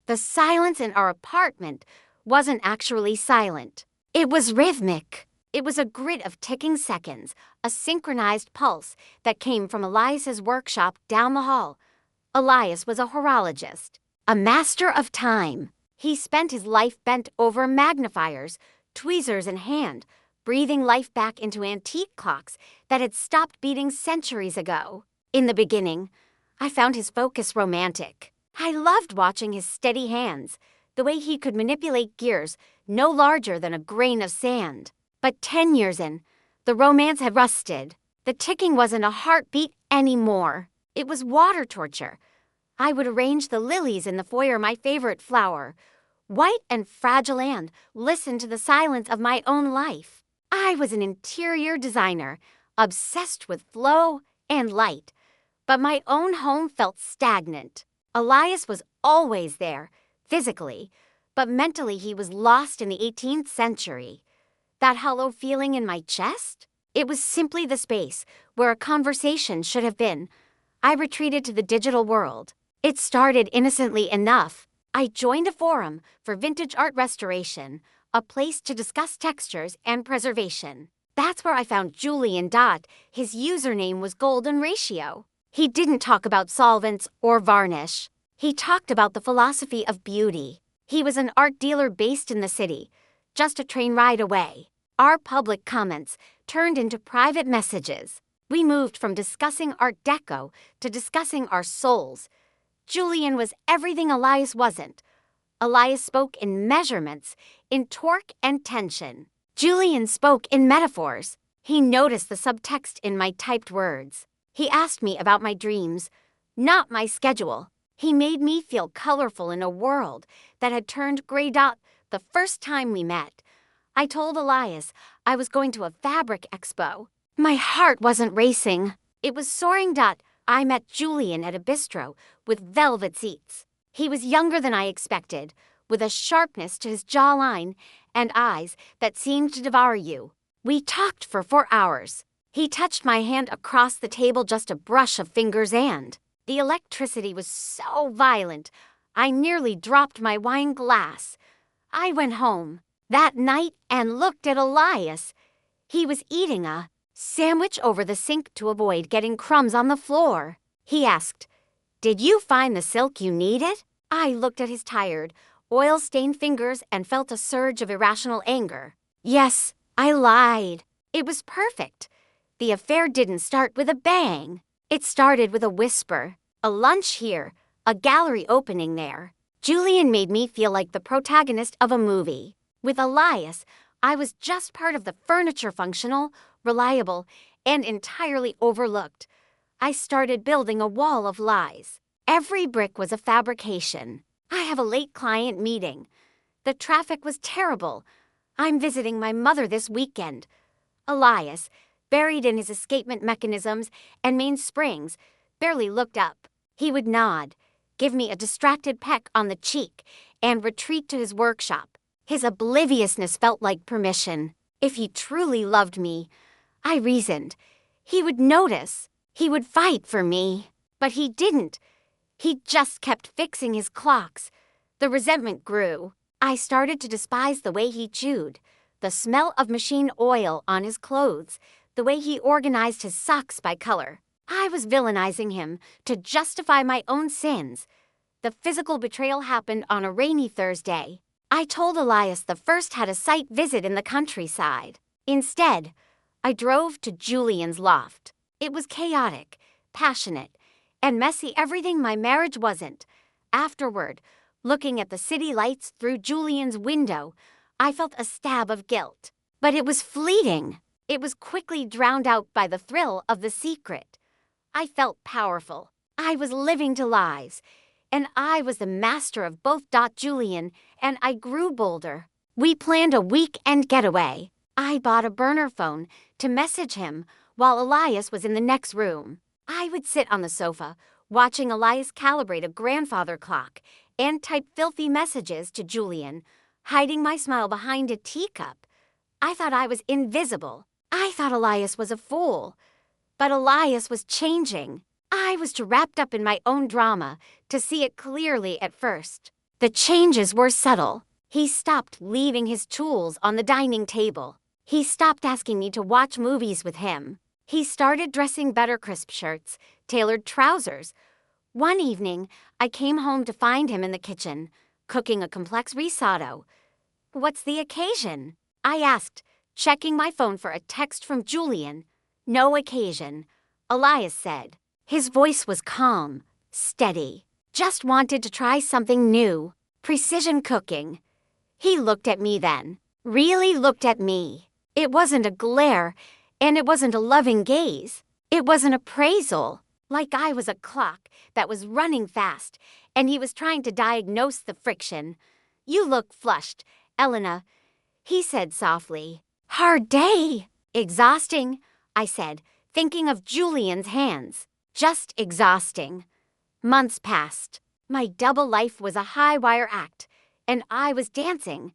The silence in our apartment wasn't actually silent. It was rhythmic. It was a grid of ticking seconds, a synchronized pulse that came from Elias's workshop down the hall. Elias was a horologist, a master of time. He spent his life bent over magnifiers, tweezers in hand, breathing life back into antique clocks that had stopped beating centuries ago. In the beginning, I found his focus romantic. I loved watching his steady hands, the way he could manipulate gears no larger than a grain of sand. But 10 years in, the romance had rusted. The ticking wasn't a heartbeat anymore. It was water torture. I would arrange the lilies in the foyer, my favorite flower, white and fragile, and listen to the silence of my own life. I was an interior designer, obsessed with flow and light, but my own home felt stagnant. Elias was always there, physically, but mentally he was lost in the 18th century. That hollow feeling in my chest? It was simply the space where a conversation should have been. I retreated to the digital world. It started innocently enough. I joined a forum for vintage art restoration, a place to discuss textures and preservation. That's where I found Julian. His username was Golden Ratio. He didn't talk about solvents or varnish. He talked about the philosophy of beauty. He was an art dealer based in the city, just a train ride away. Our public comments turned into private messages. We moved from discussing Art Deco to discussing our souls. Julian was everything Elias wasn't. Elias spoke in measurements, in torque and tension. Julian spoke in metaphors. He noticed the subtext in my typed words. He asked me about my dreams, not my schedule. He made me feel colorful in a world that had turned gray. The first time we met, I told Elias I was going to a fabric expo. My heart wasn't racing. It was soaring. I met Julian at a bistro with velvet seats. He was younger than I expected, with a sharpness to his jawline and eyes that seemed to devour you. We talked for 4 hours. He touched my hand across the table, just a brush of fingers, and the electricity was so violent, I nearly dropped my wine glass. I went home that night and looked at Elias. He was eating a sandwich over the sink to avoid getting crumbs on the floor. He asked, "Did you find the silk you needed?" I looked at his tired, oil-stained fingers and felt a surge of irrational anger. Yes, I lied. It was perfect. The affair didn't start with a bang. It started with a whisper, a lunch here, a gallery opening there. Julian made me feel like the protagonist of a movie. With Elias, I was just part of the furniture, functional, reliable, and entirely overlooked. I started building a wall of lies. Every brick was a fabrication. I have a late client meeting. The traffic was terrible. I'm visiting my mother this weekend. Elias, buried in his escapement mechanisms and mainsprings, barely looked up. He would nod, give me a distracted peck on the cheek, and retreat to his workshop. His obliviousness felt like permission. If he truly loved me, I reasoned, he would notice. He would fight for me. But he didn't. He just kept fixing his clocks. The resentment grew. I started to despise the way he chewed, the smell of machine oil on his clothes, the way he organized his socks by color. I was villainizing him to justify my own sins. The physical betrayal happened on a rainy Thursday. I told Elias the first had a site visit in the countryside. Instead, I drove to Julian's loft. It was chaotic, passionate, and messy, everything my marriage wasn't. Afterward, looking at the city lights through Julian's window, I felt a stab of guilt. But it was fleeting. It was quickly drowned out by the thrill of the secret. I felt powerful. I was living to lies, and I was the master of both. Julian and I grew bolder. We planned a weekend getaway. I bought a burner phone to message him while Elias was in the next room. I would sit on the sofa, watching Elias calibrate a grandfather clock and type filthy messages to Julian, hiding my smile behind a teacup. I thought I was invisible. I thought Elias was a fool. But Elias was changing. I was too wrapped up in my own drama to see it clearly at first. The changes were subtle. He stopped leaving his tools on the dining table. He stopped asking me to watch movies with him. He started dressing better, crisp shirts, tailored trousers. One evening, I came home to find him in the kitchen, cooking a complex risotto. "What's the occasion?" I asked, checking my phone for a text from Julian. "No occasion," Elias said. His voice was calm, steady. "Just wanted to try something new. Precision cooking." He looked at me then. Really looked at me. It wasn't a glare, and it wasn't a loving gaze. It was an appraisal, like I was a clock that was running fast, and he was trying to diagnose the friction. "You look flushed, Elena," he said softly. "Hard day." "Exhausting," I said, thinking of Julian's hands. "Just exhausting." Months passed. My double life was a high-wire act, and I was dancing.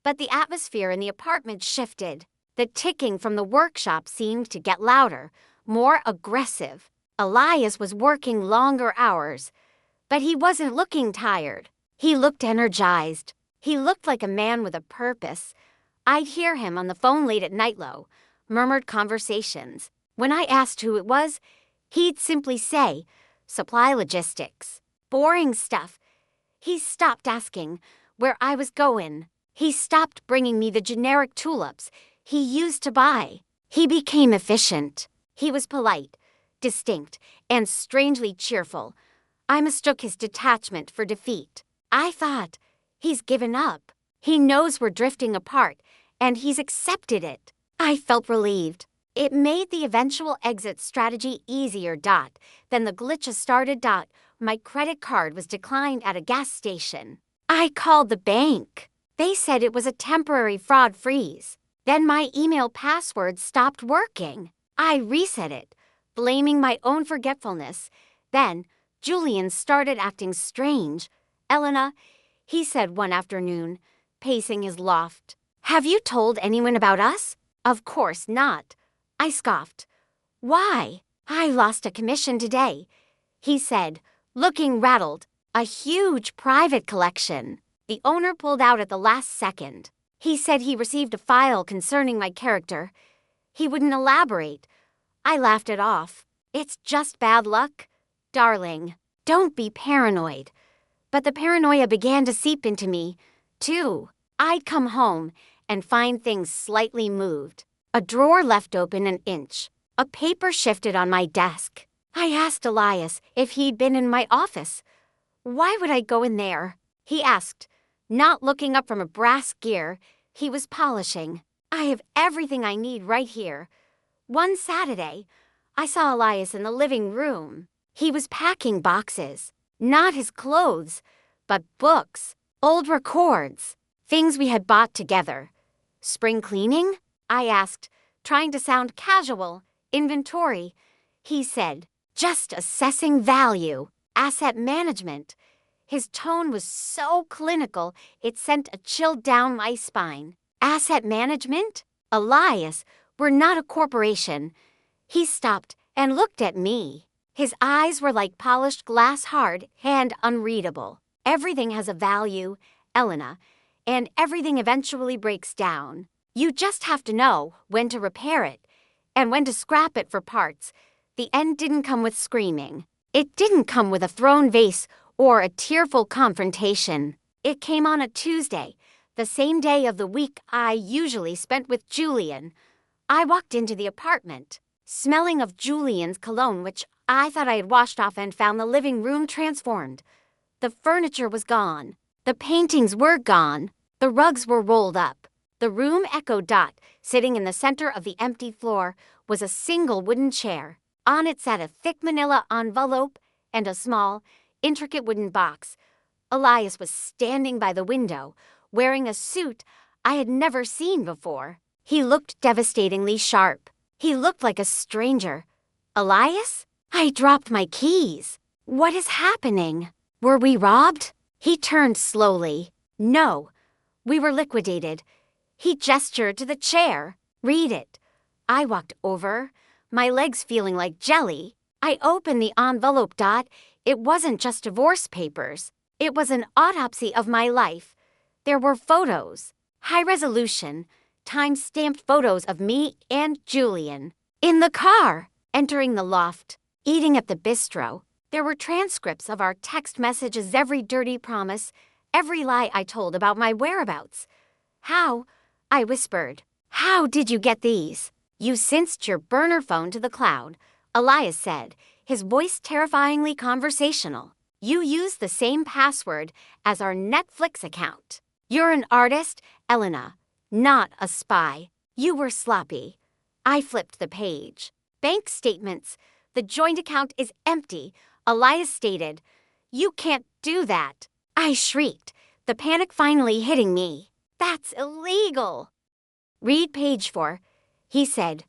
But the atmosphere in the apartment shifted. The ticking from the workshop seemed to get louder, more aggressive. Elias was working longer hours, but he wasn't looking tired. He looked energized. He looked like a man with a purpose. I'd hear him on the phone late at night, murmured conversations. When I asked who it was, he'd simply say, "Supply logistics." Boring stuff. He stopped asking where I was going. He stopped bringing me the generic tulips he used to buy. He became efficient. He was polite, distinct, and strangely cheerful. I mistook his detachment for defeat. I thought, he's given up. He knows we're drifting apart, and he's accepted it. I felt relieved. It made the eventual exit strategy easier. Then the glitches started. My credit card was declined at a gas station. I called the bank. They said it was a temporary fraud freeze. Then my email password stopped working. I reset it, blaming my own forgetfulness. Then Julian started acting strange. "Elena," he said one afternoon, pacing his loft, "have you told anyone about us?" "Of course not," I scoffed. "Why?" "I lost a commission today," he said, looking rattled. "A huge private collection." The owner pulled out at the last second. He said he received a file concerning my character. He wouldn't elaborate. I laughed it off. "It's just bad luck." "Darling, don't be paranoid." But the paranoia began to seep into me, too. I'd come home and find things slightly moved. A drawer left open an inch. A paper shifted on my desk. I asked Elias if he'd been in my office. "Why would I go in there?" he asked, not looking up from a brass gear he was polishing. "I have everything I need right here." One Saturday, I saw Elias in the living room. He was packing boxes. Not his clothes, but books, old records, things we had bought together. "Spring cleaning?" I asked, trying to sound casual. "Inventory," he said. "Just assessing value. Asset management." His tone was so clinical, it sent a chill down my spine. "Asset management? Elias, we're not a corporation." He stopped and looked at me. His eyes were like polished glass, hard and unreadable. "Everything has a value, Elena, and everything eventually breaks down. You just have to know when to repair it and when to scrap it for parts." The end didn't come with screaming. It didn't come with a thrown vase or a tearful confrontation. It came on a Tuesday, the same day of the week I usually spent with Julian. I walked into the apartment, smelling of Julian's cologne, which I thought I had washed off, and found the living room transformed. The furniture was gone. The paintings were gone. The rugs were rolled up. The room echoed. Sitting in the center of the empty floor was a single wooden chair. On it sat a thick manila envelope and a small, intricate wooden box. Elias was standing by the window, wearing a suit I had never seen before. He looked devastatingly sharp. He looked like a stranger. "Elias?" I dropped my keys. "What is happening? Were we robbed?" He turned slowly. "No, we were liquidated." He gestured to the chair. "Read it." I walked over, my legs feeling like jelly. I opened the envelope. It wasn't just divorce papers. It was an autopsy of my life. There were photos, high resolution, time-stamped photos of me and Julian. In the car, entering the loft, eating at the bistro. There were transcripts of our text messages, every dirty promise, every lie I told about my whereabouts. How? I whispered. How did you get these? You synced your burner phone to the cloud, Elias said, his voice terrifyingly conversational. You used the same password as our Netflix account. You're an artist, Elena, not a spy. You were sloppy. I flipped the page. Bank statements. The joint account is empty, Elias stated. You can't do that. I shrieked, the panic finally hitting me. That's illegal. Read page 4, he said.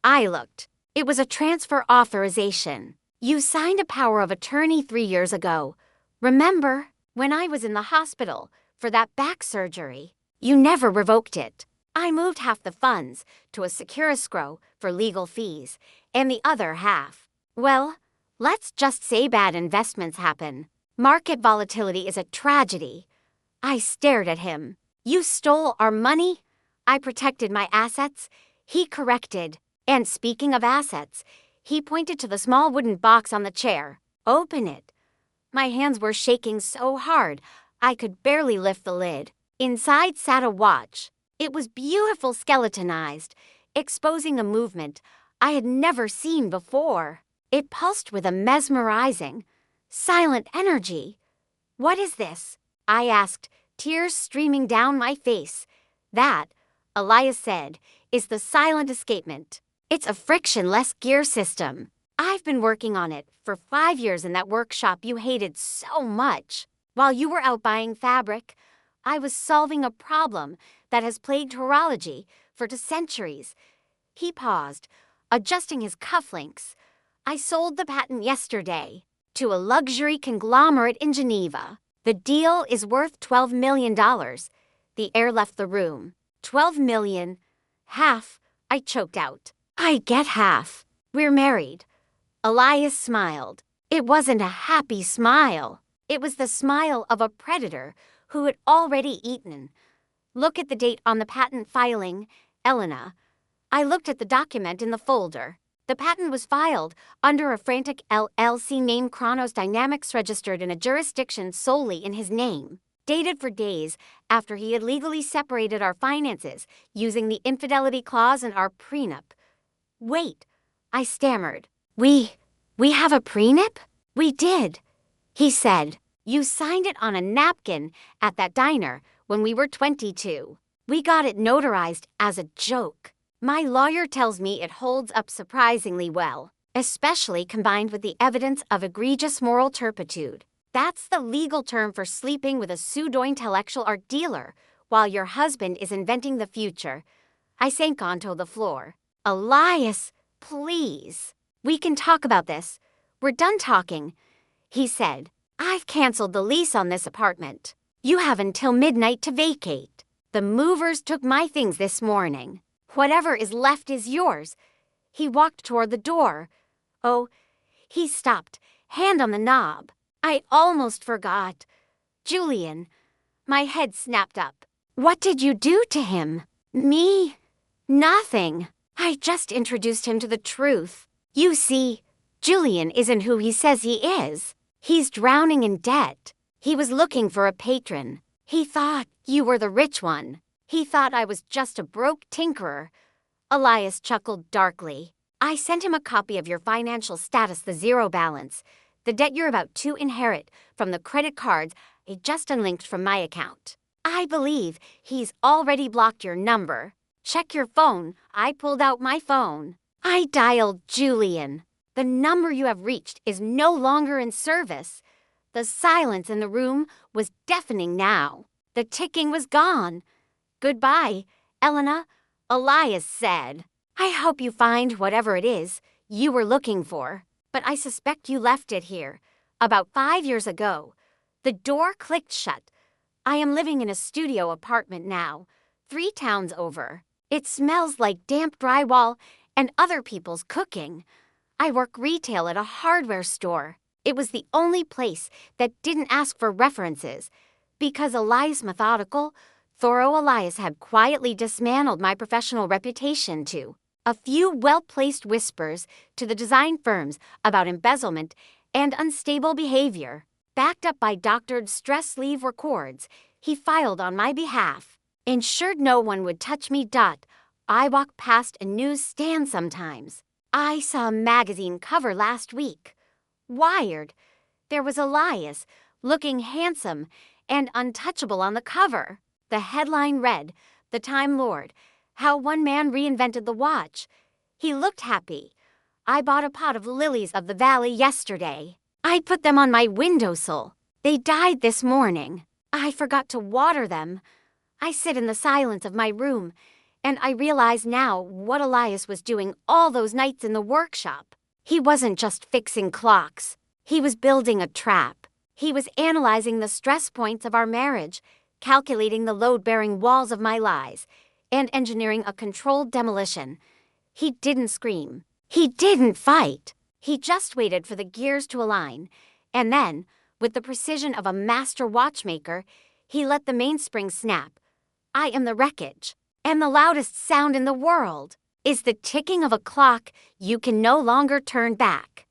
I looked. It was a transfer authorization. You signed a power of attorney 3 years ago. Remember, when I was in the hospital for that back surgery? You never revoked it. I moved half the funds to a secure escrow for legal fees, and the other half. Well, let's just say bad investments happen. Market volatility is a tragedy. I stared at him. You stole our money? I protected my assets. He corrected. And speaking of assets, he pointed to the small wooden box on the chair. Open it. My hands were shaking so hard, I could barely lift the lid. Inside sat a watch. It was beautiful skeletonized, exposing a movement I had never seen before. It pulsed with a mesmerizing, silent energy. What is this? I asked, tears streaming down my face. That, Elias said, is the silent escapement. It's a frictionless gear system. I've been working on it for 5 years in that workshop you hated so much. While you were out buying fabric, I was solving a problem that has plagued horology for centuries. He paused, adjusting his cufflinks. I sold the patent yesterday to a luxury conglomerate in Geneva. The deal is worth $12 million. The air left the room. 12 million. Half, I choked out. I get half. We're married. Elias smiled. It wasn't a happy smile. It was the smile of a predator who had already eaten. Look at the date on the patent filing, Elena. I looked at the document in the folder. The patent was filed under a frantic LLC named Chronos Dynamics, registered in a jurisdiction solely in his name, dated for days after he had legally separated our finances using the infidelity clause in our prenup. Wait, I stammered. We have a prenup? We did, he said. You signed it on a napkin at that diner when we were 22. We got it notarized as a joke. My lawyer tells me it holds up surprisingly well, especially combined with the evidence of egregious moral turpitude. That's the legal term for sleeping with a pseudo-intellectual art dealer while your husband is inventing the future. I sank onto the floor. Elias, please. We can talk about this. We're done talking, he said. I've canceled the lease on this apartment. You have until midnight to vacate. The movers took my things this morning. Whatever is left is yours. He walked toward the door. Oh, he stopped, hand on the knob. I almost forgot. Julian. My head snapped up. What did you do to him? Me? Nothing. I just introduced him to the truth. You see, Julian isn't who he says he is. He's drowning in debt. He was looking for a patron. He thought you were the rich one. He thought I was just a broke tinkerer. Elias chuckled darkly. I sent him a copy of your financial status, the zero balance, the debt you're about to inherit from the credit cards I just unlinked from my account. I believe he's already blocked your number. Check your phone. I pulled out my phone. I dialed Julian. The number you have reached is no longer in service. The silence in the room was deafening now. The ticking was gone. Goodbye, Elena, Elias said. I hope you find whatever it is you were looking for, but I suspect you left it here about 5 years ago. The door clicked shut. I am living in a studio apartment now, 3 towns over. It smells like damp drywall and other people's cooking. I work retail at a hardware store. It was the only place that didn't ask for references, because Elias methodical, thorough Elias had quietly dismantled my professional reputation too. A few well-placed whispers to the design firms about embezzlement and unstable behavior, backed up by doctored stress leave records he filed on my behalf, ensured no one would touch me. I walk past a newsstand sometimes. I saw a magazine cover last week. Wired. There was Elias, looking handsome and untouchable on the cover. The headline read, "The Time Lord, How One Man Reinvented the Watch." He looked happy. I bought a pot of lilies of the valley yesterday. I put them on my windowsill. They died this morning. I forgot to water them. I sit in the silence of my room, and I realize now what Elias was doing all those nights in the workshop. He wasn't just fixing clocks. He was building a trap. He was analyzing the stress points of our marriage, calculating the load-bearing walls of my lies, and engineering a controlled demolition. He didn't scream. He didn't fight. He just waited for the gears to align, and then, with the precision of a master watchmaker, he let the mainspring snap. I am the wreckage, and the loudest sound in the world is the ticking of a clock you can no longer turn back.